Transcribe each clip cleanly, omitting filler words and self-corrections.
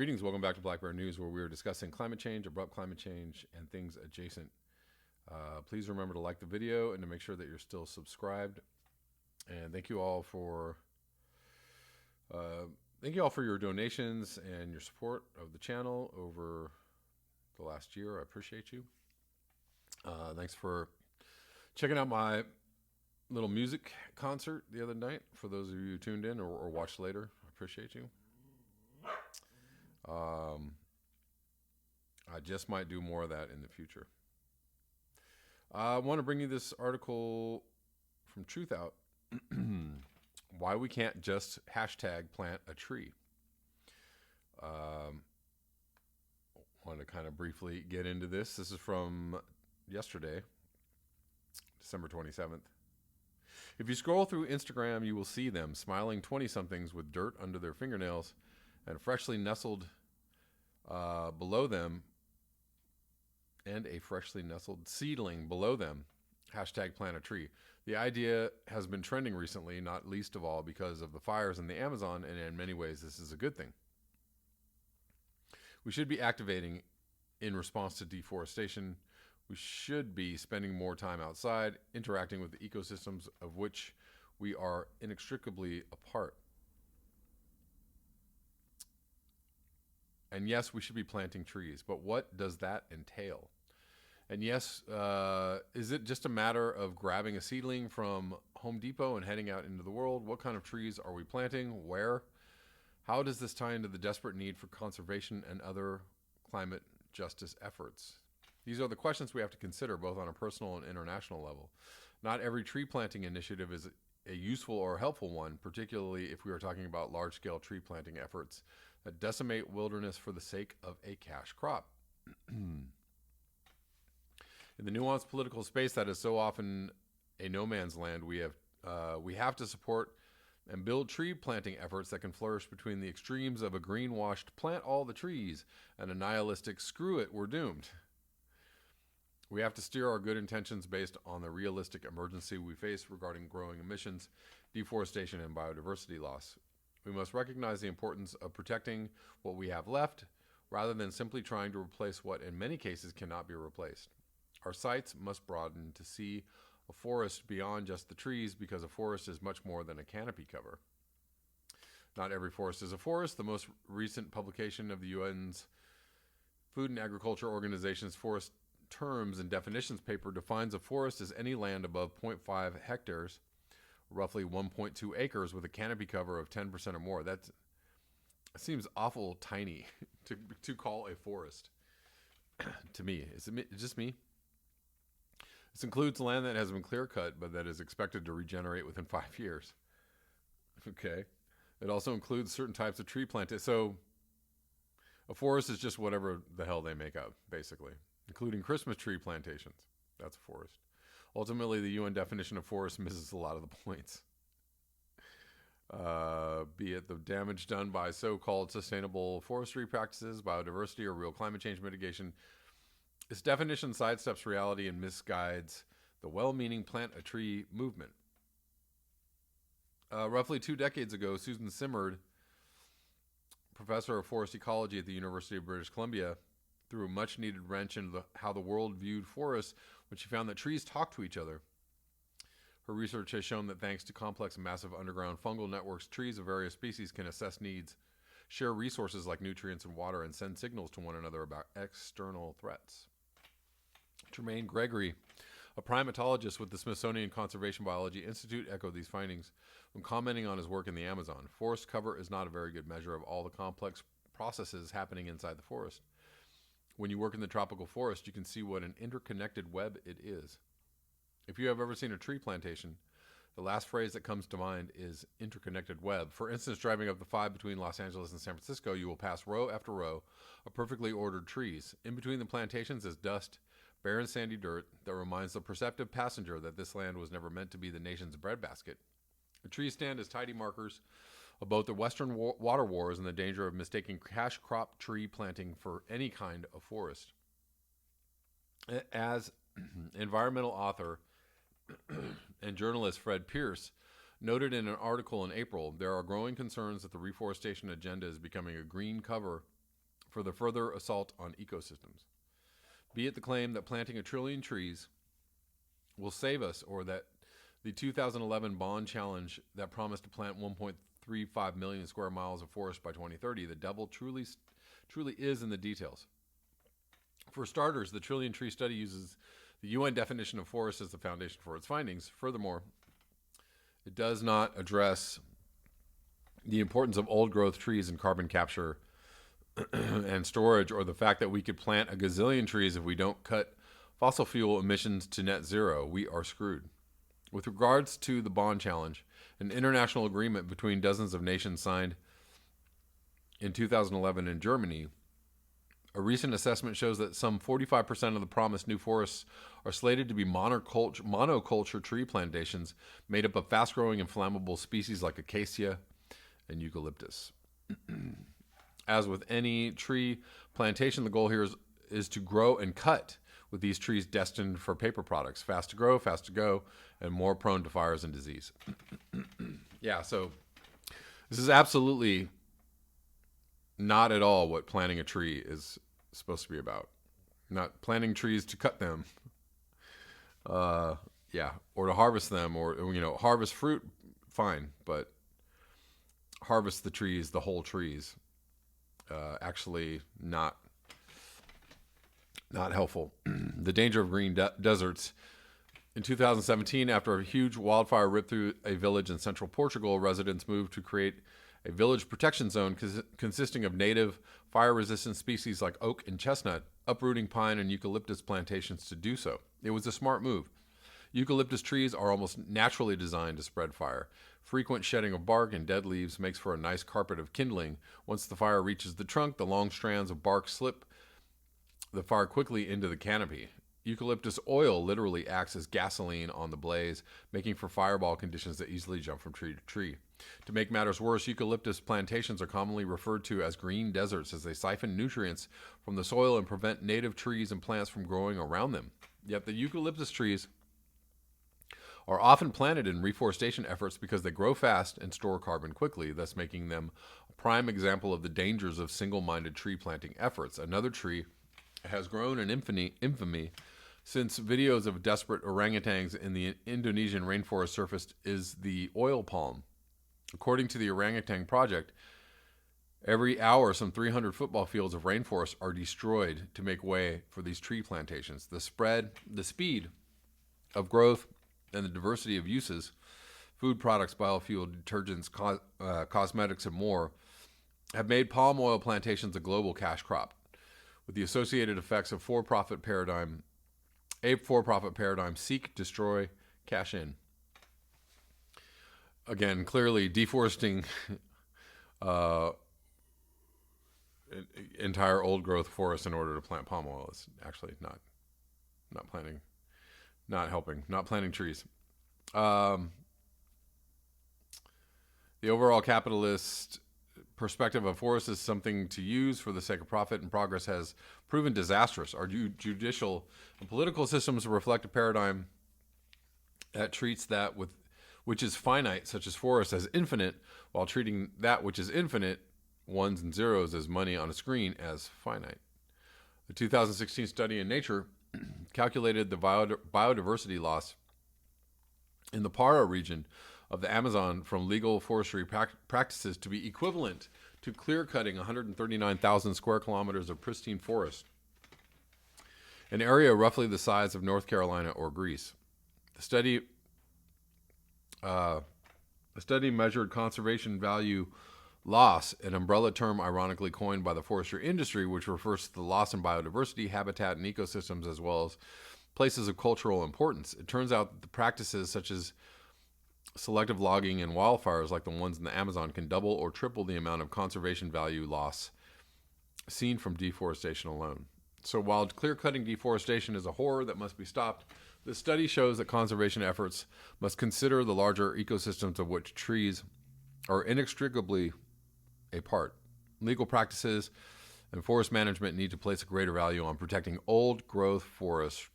Greetings, welcome back to Black Bear News, where we are discussing climate change, abrupt climate change, and things adjacent. Please remember to like the video and to make sure that you're still subscribed. And thank you all for your donations and your support of the channel over the last year. I appreciate you. Thanks for checking out my little music concert the other night. For those of you who tuned in or watched later, I appreciate you. I just might do more of that in the future. I want to bring you this article from Truthout. Why we can't just hashtag plant a tree. Want to kind of briefly get into this. This is from yesterday, December 27th. If you scroll through Instagram, you will see them smiling 20-somethings with dirt under their fingernails and freshly nestled below them, and a freshly nestled seedling below them. Hashtag plant a tree. The idea has been trending recently, not least of all because of the fires in the Amazon, and in many ways this is a good thing. We should be activating in response to deforestation. We should be spending more time outside, interacting with the ecosystems of which we are inextricably a part. And yes, we should be planting trees, but what does that entail? And yes, is it just a matter of grabbing a seedling from Home Depot and heading out into the world? What kind of trees are we planting? Where? How does this tie into the desperate need for conservation and other climate justice efforts? These are the questions we have to consider both on a personal and international level. Not every tree planting initiative is a useful or helpful one, particularly if we are talking about large-scale tree planting efforts that decimate wilderness for the sake of a cash crop. In the nuanced political space that is so often a no man's land, we have to support and build tree planting efforts that can flourish between the extremes of a greenwashed plant all the trees and a nihilistic screw it, we're doomed. We have to steer our good intentions based on the realistic emergency we face regarding growing emissions, deforestation, and biodiversity loss. We must recognize the importance of protecting what we have left rather than simply trying to replace what in many cases cannot be replaced. Our sights must broaden to see a forest beyond just the trees, because a forest is much more than a canopy cover. Not every forest is a forest. The most recent publication of the UN's Food and Agriculture Organization's Forest Terms and Definitions paper defines a forest as any land above 0.5 hectares, roughly 1.2 acres, with a canopy cover of 10% or more. That seems awful tiny to call a forest to me. Is it just me? This includes land that has been clear-cut, but that is expected to regenerate within 5 years. Okay. It also includes certain types of tree planting. So a forest is just whatever the hell they make up, basically, including Christmas tree plantations. That's a forest. Ultimately, the UN definition of forest misses a lot of the points. Be it the damage done by so-called sustainable forestry practices, biodiversity, or real climate change mitigation, its definition sidesteps reality and misguides the well-meaning plant a tree movement. Roughly 2 decades ago, Susan Simard, professor of forest ecology at the University of British Columbia, threw a much-needed wrench into how the world viewed forests when she found that trees talk to each other. Her research has shown that thanks to complex and massive underground fungal networks, trees of various species can assess needs, share resources like nutrients and water, and send signals to one another about external threats. Tremaine Gregory, a primatologist with the Smithsonian Conservation Biology Institute, echoed these findings when commenting on his work in the Amazon. Forest cover is not a very good measure of all the complex processes happening inside the forest. When you work in the tropical forest, you can see what an interconnected web it is. If you have ever seen a tree plantation, the last phrase that comes to mind is interconnected web. For instance, driving up the 5 between Los Angeles and San Francisco, you will pass row after row of perfectly ordered trees. In between the plantations is dust, barren sandy dirt that reminds the perceptive passenger that this land was never meant to be the nation's breadbasket. The trees stand as tidy markers of both the Western water wars and the danger of mistaking cash crop tree planting for any kind of forest. As environmental author and journalist Fred Pierce noted in an article in April, there are growing concerns that the reforestation agenda is becoming a green cover for the further assault on ecosystems. Be it the claim that planting 1 trillion trees will save us, or that the 2011 bond challenge that promised to plant 1.35 million square miles of forest by 2030, the devil truly is in the details. For starters, the trillion tree study uses the UN definition of forest as the foundation for its findings. Furthermore, it does not address the importance of old growth trees in carbon capture and storage, or the fact that we could plant a gazillion trees if we don't cut fossil fuel emissions to net zero. We are screwed. With regards to the bond challenge, an international agreement between dozens of nations signed in 2011 in Germany, a recent assessment shows that some 45% of the promised new forests are slated to be monoculture tree plantations made up of fast-growing and flammable species like acacia and eucalyptus. As with any tree plantation, the goal here is to grow and cut with these trees destined for paper products, fast to grow, fast to go, and more prone to fires and disease. Yeah, so this is absolutely not at all what planting a tree is supposed to be about. Not planting trees to cut them, or to harvest them, or harvest fruit, fine, but harvest the trees, the whole trees. Actually, not helpful. The danger of green deserts. In 2017, after a huge wildfire ripped through a village in central Portugal, residents moved to create a village protection zone consisting of native fire-resistant species like oak and chestnut, uprooting pine and eucalyptus plantations to do so. It was a smart move. Eucalyptus trees are almost naturally designed to spread fire. Frequent shedding of bark and dead leaves makes for a nice carpet of kindling. Once the fire reaches the trunk, the long strands of bark slip the fire quickly into the canopy. Eucalyptus oil literally acts as gasoline on the blaze, making for fireball conditions that easily jump from tree to tree. To make matters worse, eucalyptus plantations are commonly referred to as green deserts, as they siphon nutrients from the soil and prevent native trees and plants from growing around them. Yet the eucalyptus trees are often planted in reforestation efforts because they grow fast and store carbon quickly, thus making them a prime example of the dangers of single-minded tree planting efforts. Another tree has grown in infamy since videos of desperate orangutans in the Indonesian rainforest surfaced is the oil palm. According to the Orangutan Project, every hour some 300 football fields of rainforest are destroyed to make way for these tree plantations. The speed of growth, and the diversity of uses, food products, biofuel, detergents, cosmetics, and more, have made palm oil plantations a global cash crop, with the associated effects of a for-profit paradigm seek, destroy, cash in. Again, clearly deforesting entire old growth forests in order to plant palm oil is actually not helping, not planting trees. The overall capitalist perspective of forests is something to use for the sake of profit and progress has proven disastrous. Our judicial and political systems reflect a paradigm that treats that which is finite, such as forests, as infinite, while treating that which is infinite, ones and zeros, as money on a screen, as finite. The 2016 study in Nature calculated the biodiversity loss in the Para region of the Amazon from legal forestry practices to be equivalent to clear-cutting 139,000 square kilometers of pristine forest, an area roughly the size of North Carolina or Greece. The study measured conservation value loss, an umbrella term ironically coined by the forestry industry, which refers to the loss in biodiversity, habitat, and ecosystems, as well as places of cultural importance. It turns out that the practices such as selective logging and wildfires like the ones in the Amazon can double or triple the amount of conservation value loss seen from deforestation alone. So while clear-cutting deforestation is a horror that must be stopped, the study shows that conservation efforts must consider the larger ecosystems of which trees are inextricably a part. Legal practices and forest management need to place a greater value on protecting old growth forests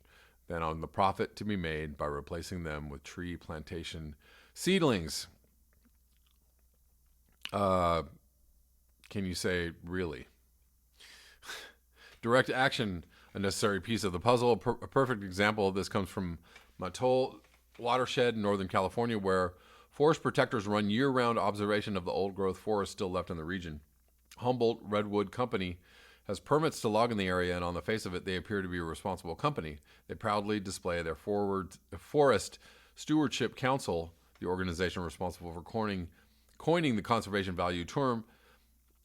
than on the profit to be made by replacing them with tree plantation seedlings. Can you say really? Direct action, a necessary piece of the puzzle. A perfect example of this comes from Maddow watershed in Northern California, where forest protectors run year-round observation of the old-growth forest still left in the region. Humboldt Redwood Company has permits to log in the area, and on the face of it, they appear to be a responsible company. They proudly display their Forest Stewardship Council, the organization responsible for coining the conservation value term,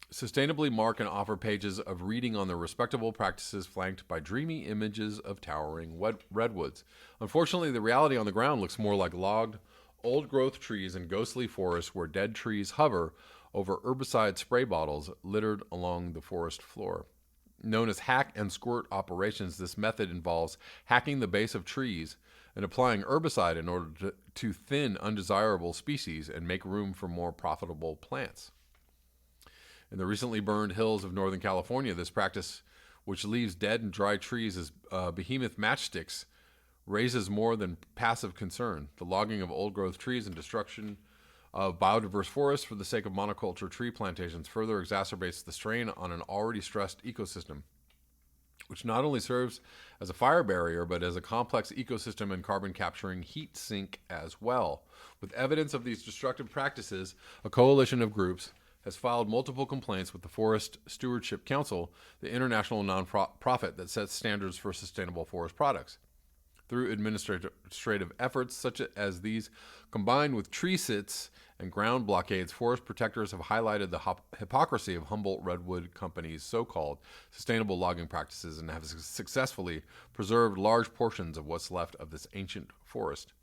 sustainably mark and offer pages of reading on their respectable practices flanked by dreamy images of towering redwoods. Unfortunately, the reality on the ground looks more like logged, old-growth trees and ghostly forests where dead trees hover over herbicide spray bottles littered along the forest floor. Known as hack and squirt operations, this method involves hacking the base of trees and applying herbicide in order to thin undesirable species and make room for more profitable plants. In the recently burned hills of Northern California, this practice, which leaves dead and dry trees as behemoth matchsticks, raises more than passive concern. The logging of old-growth trees and destruction of biodiverse forests for the sake of monoculture tree plantations further exacerbates the strain on an already stressed ecosystem, which not only serves as a fire barrier, but as a complex ecosystem and carbon-capturing heat sink as well. With evidence of these destructive practices, a coalition of groups has filed multiple complaints with the Forest Stewardship Council, the international nonprofit that sets standards for sustainable forest products. Through administrative efforts such as these, combined with tree sits and ground blockades, forest protectors have highlighted the hypocrisy of Humboldt Redwood Company's so-called sustainable logging practices and have successfully preserved large portions of what's left of this ancient forest.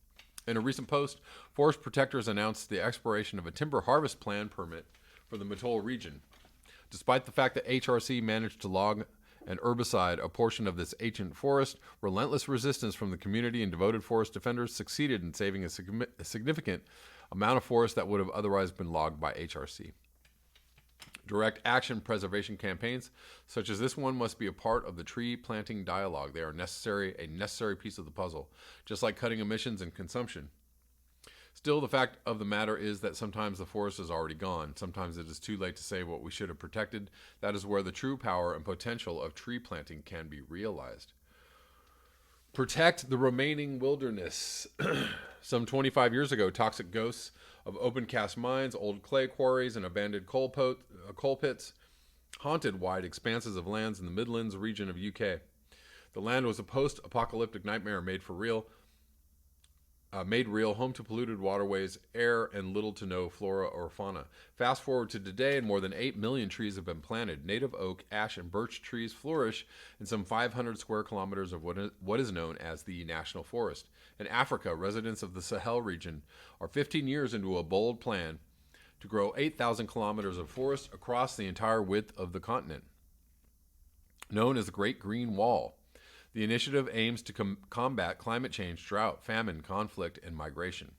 In a recent post, forest protectors announced the expiration of a timber harvest plan permit for the Maddow region. Despite the fact that HRC managed to log and herbicide a portion of this ancient forest, relentless resistance from the community and devoted forest defenders succeeded in saving a significant amount of forest that would have otherwise been logged by HRC. Direct action preservation campaigns such as this one must be a part of the tree planting dialogue. They are a necessary piece of the puzzle, just like cutting emissions and consumption. Still, the fact of the matter is that sometimes the forest is already gone. Sometimes it is too late to save what we should have protected. That is where the true power and potential of tree planting can be realized. Protect the remaining wilderness. Some 25 years ago, toxic ghosts of open-cast mines, old clay quarries, and abandoned coal pits haunted wide expanses of lands in the Midlands region of UK. The land was a post-apocalyptic nightmare made real, home to polluted waterways, air, and little to no flora or fauna. Fast forward to today, and more than 8 million trees have been planted. Native oak, ash, and birch trees flourish in some 500 square kilometers of what is known as the National Forest. In Africa, residents of the Sahel region are 15 years into a bold plan to grow 8,000 kilometers of forest across the entire width of the continent, known as the Great Green Wall. The initiative aims to combat climate change, drought, famine, conflict, and migration.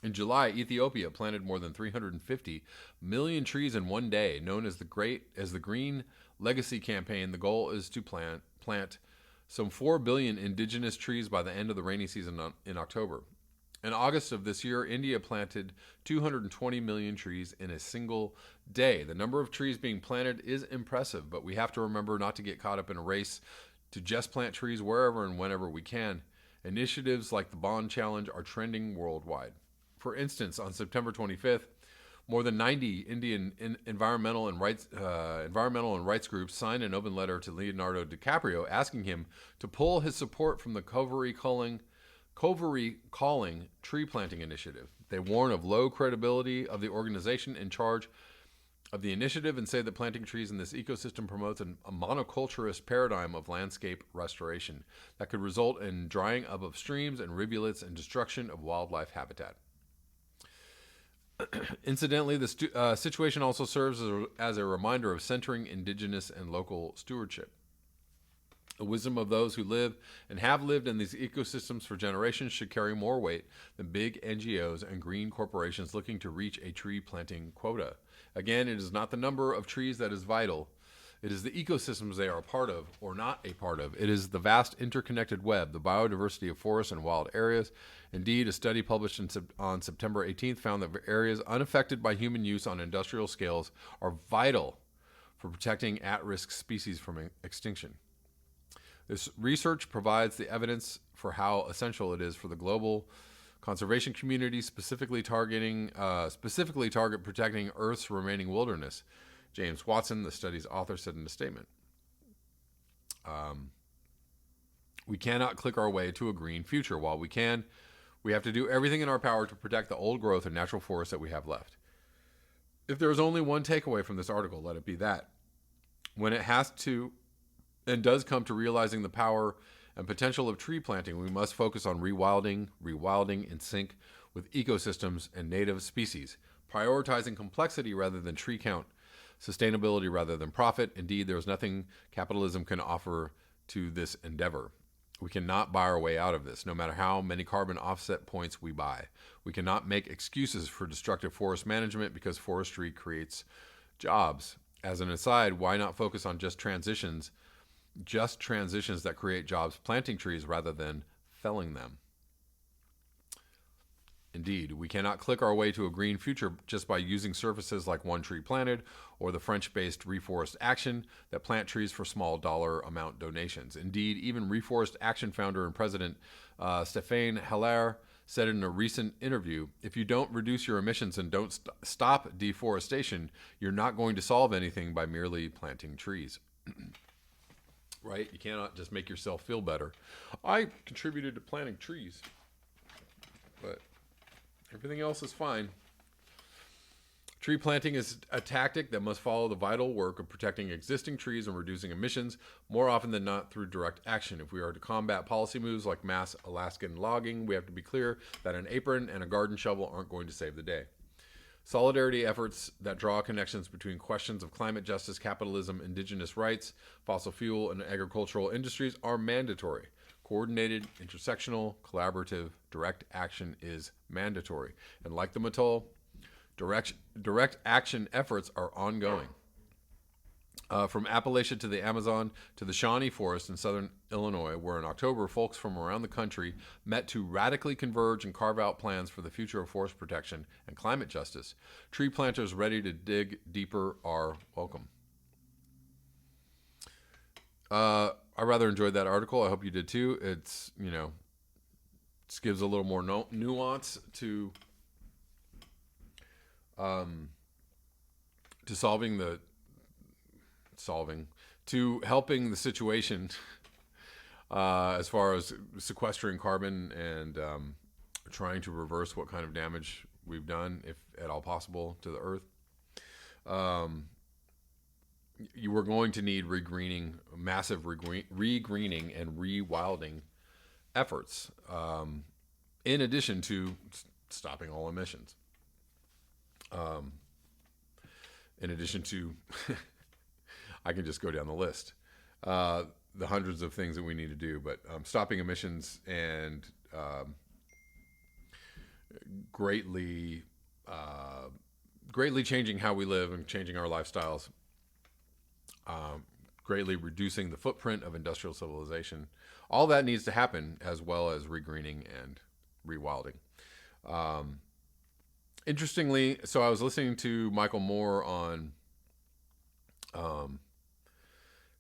In July, Ethiopia planted more than 350 million trees in one day, known as the Green Legacy Campaign. The goal is to plant some 4 billion indigenous trees by the end of the rainy season in October. In August of this year, India planted 220 million trees in a single day. The number of trees being planted is impressive, but we have to remember not to get caught up in a race to just plant trees wherever and whenever we can. Initiatives like the Bond Challenge are trending worldwide. For instance, on September 25th, more than 90 Indian environmental and rights groups signed an open letter to Leonardo DiCaprio asking him to pull his support from the Covery Calling tree planting initiative. They warn of low credibility of the organization in charge of the initiative and say that planting trees in this ecosystem promotes a monoculturist paradigm of landscape restoration that could result in drying up of streams and rivulets and destruction of wildlife habitat. Incidentally, the situation also serves as a reminder of centering indigenous and local stewardship. The wisdom of those who live and have lived in these ecosystems for generations should carry more weight than big NGOs and green corporations looking to reach a tree planting quota. Again, it is not the number of trees that is vital. It is the ecosystems they are a part of or not a part of. It is the vast interconnected web, the biodiversity of forests and wild areas. Indeed, a study published on September 18th found that areas unaffected by human use on industrial scales are vital for protecting at-risk species from extinction. This research provides the evidence for how essential it is for the global conservation community, specifically target protecting Earth's remaining wilderness. James Watson, the study's author, said in a statement. We cannot click our way to a green future. While we can, we have to do everything in our power to protect the old growth and natural forests that we have left. If there is only one takeaway from this article, let it be that. When it has to and does come to realizing the power and potential of tree planting, we must focus on rewilding in sync with ecosystems and native species, prioritizing complexity rather than tree count, sustainability rather than profit. Indeed, there is nothing capitalism can offer to this endeavor. We cannot buy our way out of this, no matter how many carbon offset points we buy. We cannot make excuses for destructive forest management because forestry creates jobs. As an aside, why not focus on just transitions that create jobs, planting trees rather than felling them? Indeed, we cannot click our way to a green future just by using services like One Tree Planted or the French-based Reforest Action that plant trees for small dollar amount donations. Indeed, even Reforest Action founder and president Stéphane Heller said in a recent interview, if you don't reduce your emissions and don't stop deforestation, you're not going to solve anything by merely planting trees. Right? You cannot just make yourself feel better. I contributed to planting trees, but everything else is fine. Tree planting is a tactic that must follow the vital work of protecting existing trees and reducing emissions, more often than not through direct action. If we are to combat policy moves like mass Alaskan logging, we have to be clear that an apron and a garden shovel aren't going to save the day. Solidarity efforts that draw connections between questions of climate justice, capitalism, indigenous rights, fossil fuel, and agricultural industries are mandatory. Coordinated, intersectional, collaborative, direct action is mandatory. And like the Maddow, direct action efforts are ongoing. From Appalachia to the Amazon to the Shawnee Forest in southern Illinois, where in October folks from around the country met to radically converge and carve out plans for the future of forest protection and climate justice. Tree planters ready to dig deeper are welcome. I rather enjoyed that article. I hope you did too. It's, just gives a little more nuance to helping the situation as far as sequestering carbon and trying to reverse what kind of damage we've done, if at all possible, to the earth. You were going to need massive regreening and rewilding efforts, in addition to stopping all emissions. In addition to, I can just go down the list, the hundreds of things that we need to do, but stopping emissions and greatly changing how we live and changing our lifestyles, greatly reducing the footprint of industrial civilization. All that needs to happen, as well as regreening and rewilding. Interestingly, so I was listening to Michael Moore on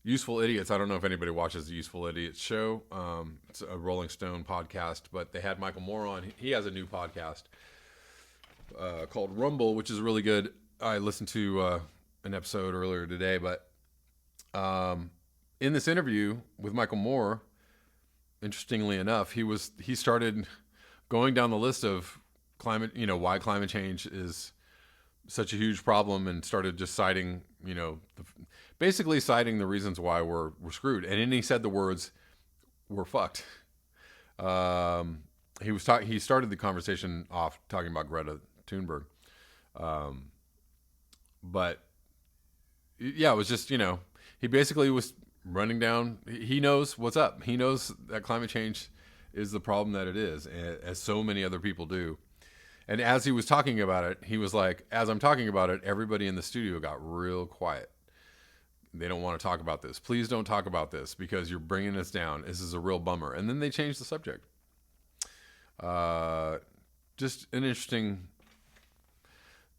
Useful Idiots. I don't know if anybody watches the Useful Idiots show. It's a Rolling Stone podcast, but they had Michael Moore on. He has a new podcast called Rumble, which is really good. I listened to an episode earlier today, but in this interview with Michael Moore, interestingly enough, he started going down the list of climate, why climate change is such a huge problem, and started just citing, basically citing the reasons why we're screwed. And then he said the words, "We're fucked." He started the conversation off talking about Greta Thunberg, but yeah, it was just he basically was running down. He knows what's up. He knows that climate change is the problem that it is, as so many other people do. And as he was talking about it, he was like, as I'm talking about it, everybody in the studio got real quiet. They don't want to talk about this. Please don't talk about this because you're bringing us down. This is a real bummer. And then they changed the subject. Just an interesting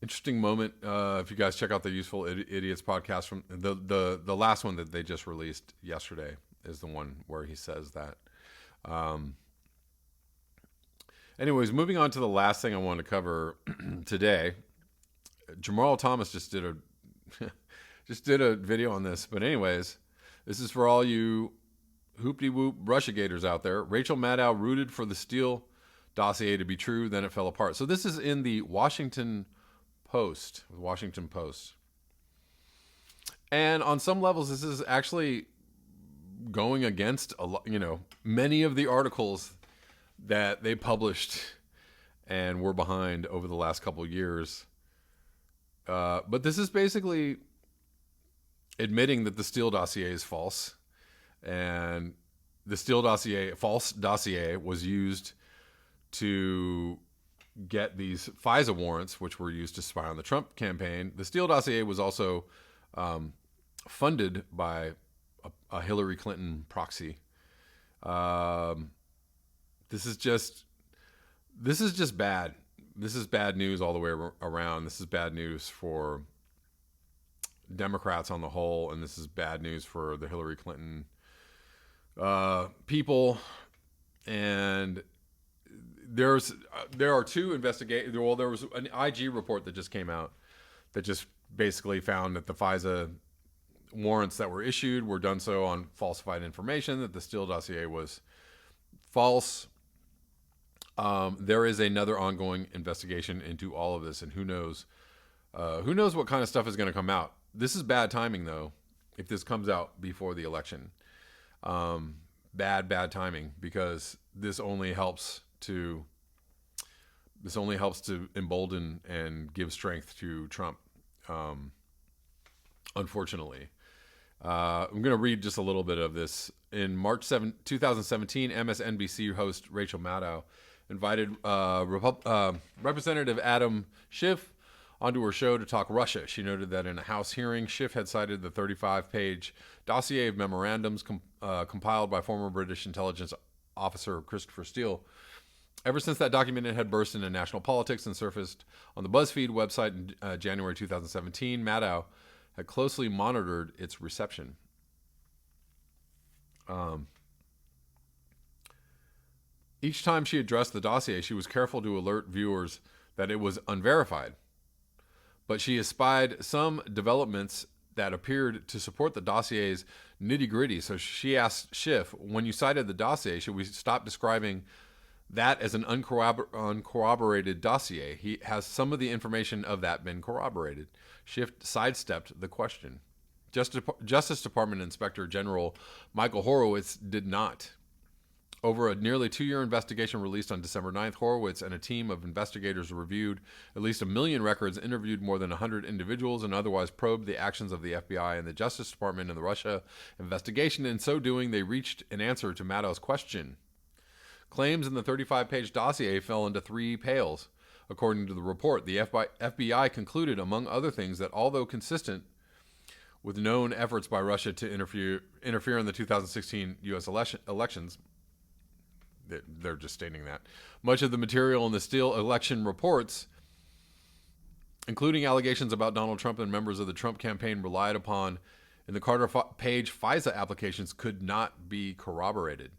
Interesting moment. If you guys check out the Useful Idiots podcast from the last one that they just released yesterday is the one where he says that. Anyways, moving on to the last thing I want to cover today. Jamal Thomas just did a video on this. But anyways, this is for all you hoopty-whoop Russiagators out there. Rachel Maddow rooted for the Steele dossier to be true, then it fell apart. So this is in the Washington Post. And on some levels, this is actually going against many of the articles that they published and were behind over the last couple of years. But this is basically admitting that the Steele dossier is false, and the Steele dossier, false dossier, was used to get these FISA warrants, which were used to spy on the Trump campaign. The Steele dossier was also funded by a Hillary Clinton proxy. This is just bad. This is bad news all the way around. This is bad news for Democrats on the whole, and this is bad news for the Hillary Clinton people. And there are two investigations. Well, there was an IG report that just came out that just basically found that the FISA warrants that were issued were done so on falsified information, that the Steele dossier was false. There is another ongoing investigation into all of this, and who knows what kind of stuff is going to come out. This is bad timing, though, if this comes out before the election. Bad timing, because this only helps to embolden and give strength to Trump. Unfortunately, I'm going to read just a little bit of this. In March 7, 2017, MSNBC host Rachel Maddow invited Representative Adam Schiff onto her show to talk Russia. She noted that in a House hearing, Schiff had cited the 35-page dossier of memorandums compiled by former British intelligence officer Christopher Steele. Ever since that document had burst into national politics and surfaced on the BuzzFeed website in January 2017, Maddow had closely monitored its reception. Each time she addressed the dossier, she was careful to alert viewers that it was unverified. But she espied some developments that appeared to support the dossier's nitty-gritty. So she asked Schiff, when you cited the dossier, should we stop describing that as an uncorroborated dossier? Has some of the information of that been corroborated? Schiff sidestepped the question. Justice Department Inspector General Michael Horowitz did not. Over a nearly 2-year investigation released on December 9th, Horowitz and a team of investigators reviewed at least 1 million records, interviewed more than 100 individuals, and otherwise probed the actions of the FBI and the Justice Department in the Russia investigation. In so doing, they reached an answer to Maddow's question. Claims in the 35-page dossier fell into 3 pails. According to the report, the FBI concluded, among other things, that although consistent with known efforts by Russia to interfere in the 2016 U.S. elections, they're just stating that much of the material in the Steele election reports, including allegations about Donald Trump and members of the Trump campaign relied upon in the Carter-Page FISA applications, could not be corroborated.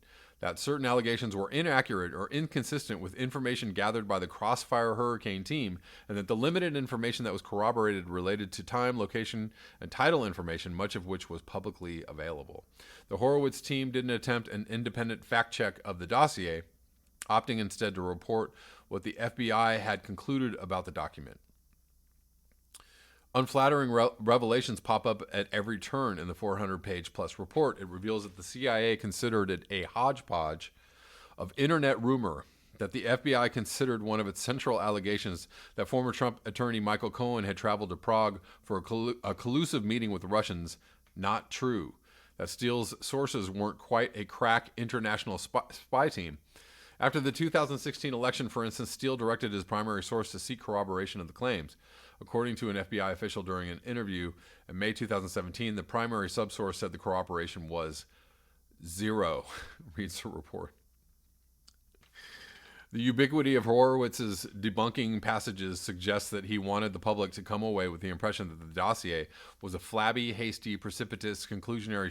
That certain allegations were inaccurate or inconsistent with information gathered by the Crossfire Hurricane team, and that the limited information that was corroborated related to time, location, and title information, much of which was publicly available. The Horowitz team didn't attempt an independent fact check of the dossier, opting instead to report what the FBI had concluded about the document. Unflattering revelations pop up at every turn in the 400-page plus report. It reveals that the CIA considered it a hodgepodge of internet rumor, that the FBI considered one of its central allegations that former Trump attorney Michael Cohen had traveled to Prague for a collusive meeting with the Russians not true, that Steele's sources weren't quite a crack international spy team. After the 2016 election, for instance, Steele directed his primary source to seek corroboration of the claims. According to an FBI official during an interview in May 2017, the primary subsource said the corroboration was 0, reads the report. The ubiquity of Horowitz's debunking passages suggests that he wanted the public to come away with the impression that the dossier was a flabby, hasty, precipitous, conclusionary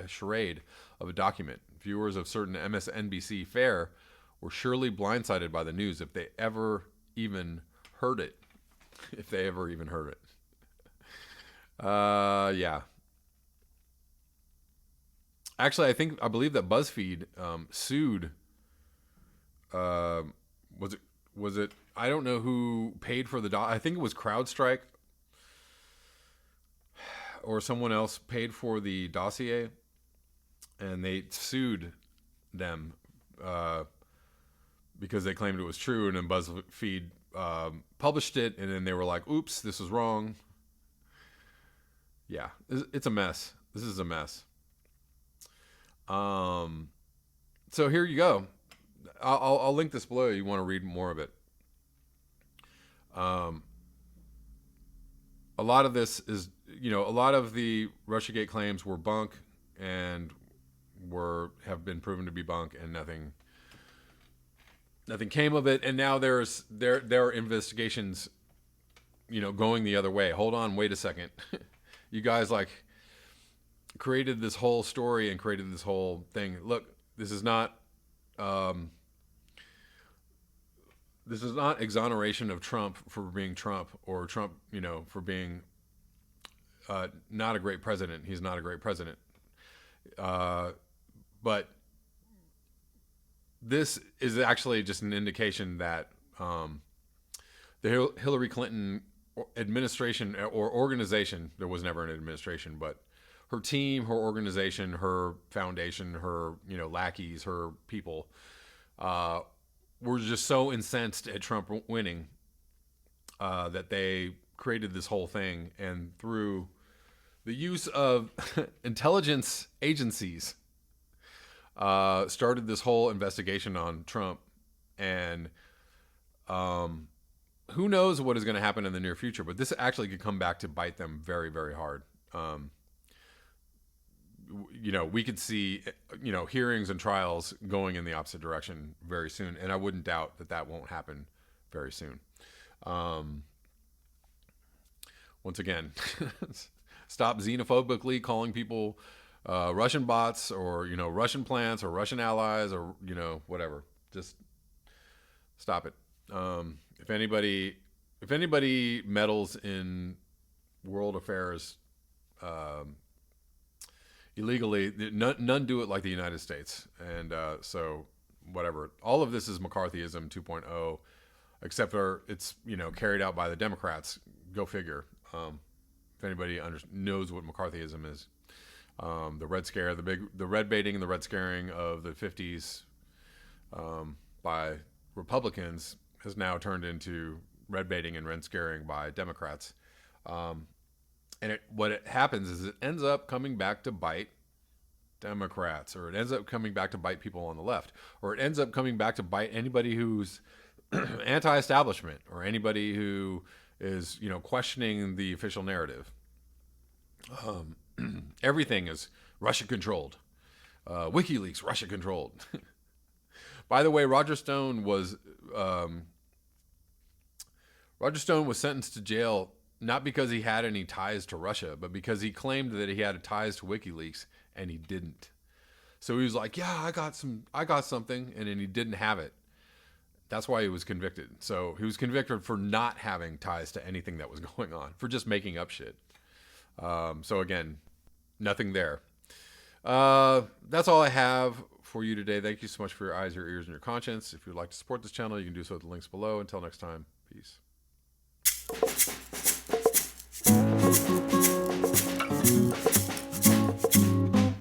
charade of a document. Viewers of certain MSNBC fare were surely blindsided by the news if they ever even heard it. If they ever even heard it. Yeah. Actually, I believe that BuzzFeed sued. Was it? I don't know who paid for the. I think it was CrowdStrike or someone else paid for the dossier, and they sued them because they claimed it was true, and then BuzzFeed published it, and then they were like, "Oops, this is wrong." Yeah, it's a mess. This is a mess. So here you go. I'll link this below. You want to read more of it. A lot of this is, a lot of the Russiagate claims were bunk and have been proven to be bunk, and nothing came of it. And now there are investigations, going the other way. Hold on, wait a second. You guys created this whole story and created this whole thing. Look, this is not exoneration of Trump for being Trump, or Trump, for being not a great president. He's not a great president. But this is actually just an indication that the Hillary Clinton administration or organization, there was never an administration, but her team, her organization, her foundation, her lackeys, her people were just so incensed at Trump winning that they created this whole thing, and through the use of intelligence agencies started this whole investigation on Trump. And who knows what is going to happen in the near future, but this actually could come back to bite them very, very hard. We could see, hearings and trials going in the opposite direction very soon. And I wouldn't doubt that won't happen very soon. Once again, stop xenophobically calling people Russian bots, or, Russian plants, or Russian allies, or, whatever. Just stop it. If anybody meddles in world affairs illegally, none do it like the United States. And so whatever. All of this is McCarthyism 2.0, except for it's, carried out by the Democrats. Go figure. If anybody knows what McCarthyism is. The Red Scare, the red baiting and the red scaring of the 50s by Republicans has now turned into red baiting and red scaring by Democrats. And what happens is it ends up coming back to bite Democrats, or it ends up coming back to bite people on the left, or it ends up coming back to bite anybody who's anti-establishment, or anybody who is, questioning the official narrative. Everything is Russia controlled. WikiLeaks, Russia controlled. By the way, Roger Stone was sentenced to jail not because he had any ties to Russia, but because he claimed that he had ties to WikiLeaks, and he didn't. So he was like, "Yeah, I got something," and then he didn't have it. That's why he was convicted. So he was convicted for not having ties to anything that was going on, for just making up shit. So again, nothing there. That's all I have for you today. Thank you so much for your eyes, your ears, and your conscience. If you'd like to support this channel, you can do so at the links below. Until next time, peace.